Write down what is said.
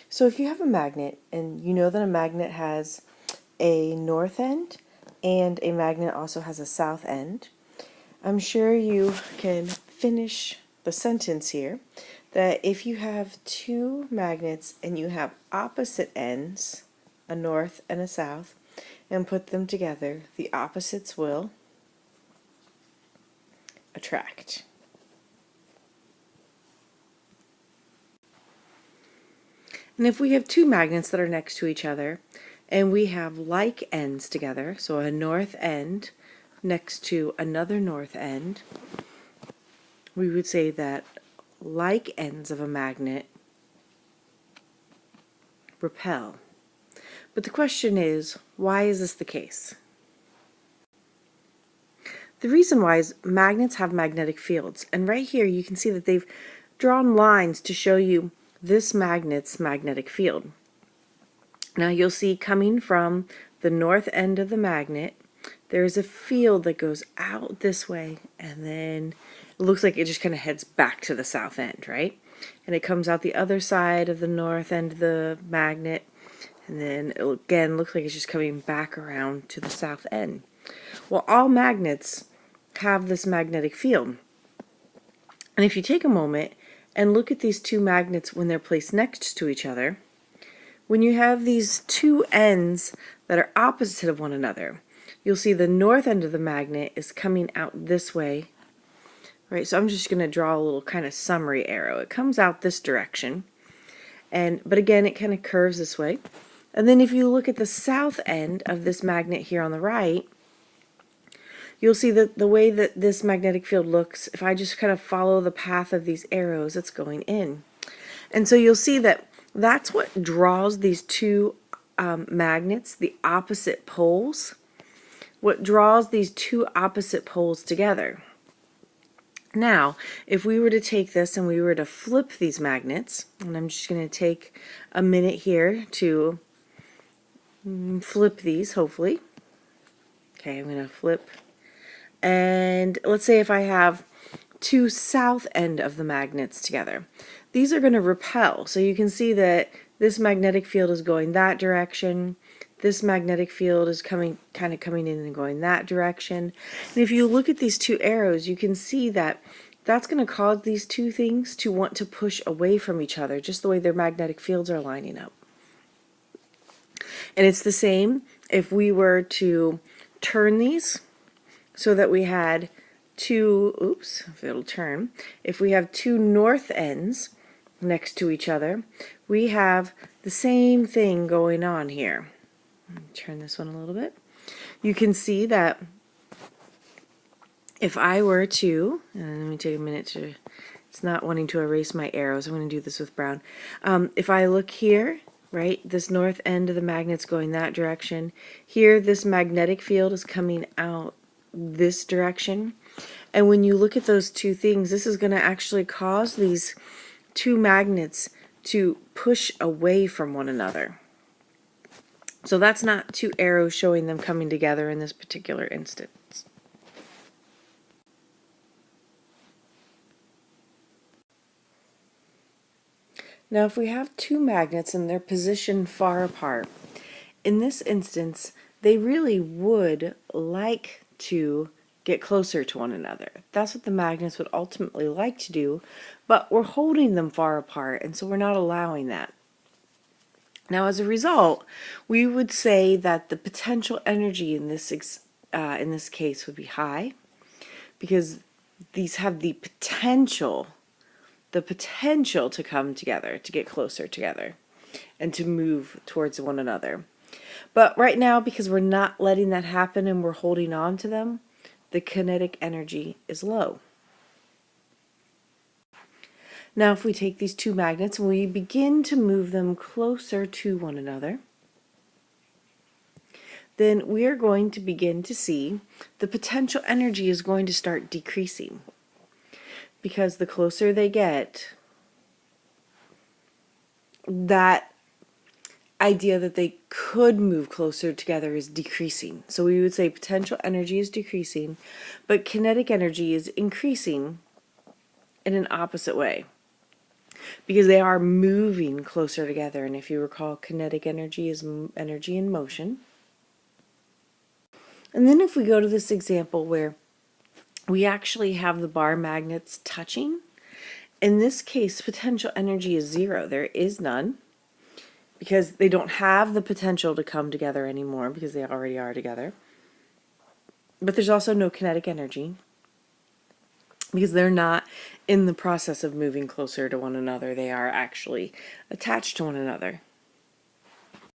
So if you have a magnet, and you know that a magnet has a north end and a magnet also has a south end, I'm sure you can finish the sentence here that if you have two magnets and you have opposite ends, a north and a south, and put them together, the opposites will attract. And if we have two magnets that are next to each other and we have like ends together, so a north end next to another north end, we would say that like ends of a magnet repel. But the question is, why is this the case? The reason why is magnets have magnetic fields, and right here you can see that they've drawn lines to show you this magnet's magnetic field. Now you'll see coming from the north end of the magnet, there's a field that goes out this way, and then it looks like it just kind of heads back to the south end, right? And it comes out the other side of the north end of the magnet, and then it again looks like it's just coming back around to the south end. Well, all magnets have this magnetic field. And if you take a moment and look at these two magnets when they're placed next to each other, when you have these two ends that are opposite of one another, you'll see the north end of the magnet is coming out this way, right? So I'm just going to draw a little kind of summary arrow. It comes out this direction, but again, it kind of curves this way. And then if you look at the south end of this magnet here on the right, you'll see that the way that this magnetic field looks, if I just kind of follow the path of these arrows, it's going in. And so you'll see that that's what draws these two magnets, the opposite poles, what draws these two opposite poles together. Now, if we were to take this and we were to flip these magnets, and I'm just going to take a minute here to flip these, hopefully. Okay, I'm going to flip. And let's say if I have two south end of the magnets together, these are going to repel. So you can see that this magnetic field is going that direction. This magnetic field is kind of coming in and going that direction. And if you look at these two arrows, you can see that that's going to cause these two things to want to push away from each other, just the way their magnetic fields are lining up. And it's the same if we were to turn these so that we had two, if it'll turn, if we have two north ends next to each other, we have the same thing going on here. Turn this one a little bit. You can see that if I were to, and let me take a minute to, it's not wanting to erase my arrows, I'm going to do this with brown. If I look here, right, this north end of the magnet's going that direction. Here, this magnetic field is coming out this direction. And when you look at those two things, this is going to actually cause these two magnets to push away from one another. So that's not two arrows showing them coming together in this particular instance. Now if we have two magnets and they're positioned far apart, in this instance they really would like to get closer to one another. That's what the magnets would ultimately like to do, but we're holding them far apart, and so we're not allowing that. Now as a result, we would say that the potential energy in this case would be high, because these have the potential to come together, to get closer together, and to move towards one another. But right now, because we're not letting that happen and we're holding on to them, the kinetic energy is low. Now if we take these two magnets and we begin to move them closer to one another, then we are going to begin to see the potential energy is going to start decreasing. Because the closer they get, that idea that they could move closer together is decreasing. So we would say potential energy is decreasing, but kinetic energy is increasing in an opposite way. because they are moving closer together. And if you recall, kinetic energy is energy in motion. And then if we go to this example where we actually have the bar magnets touching, in this case, potential energy is zero. There is none, because they don't have the potential to come together anymore because they already are together. But there's also no kinetic energy because they're not in the process of moving closer to one another. They are actually attached to one another.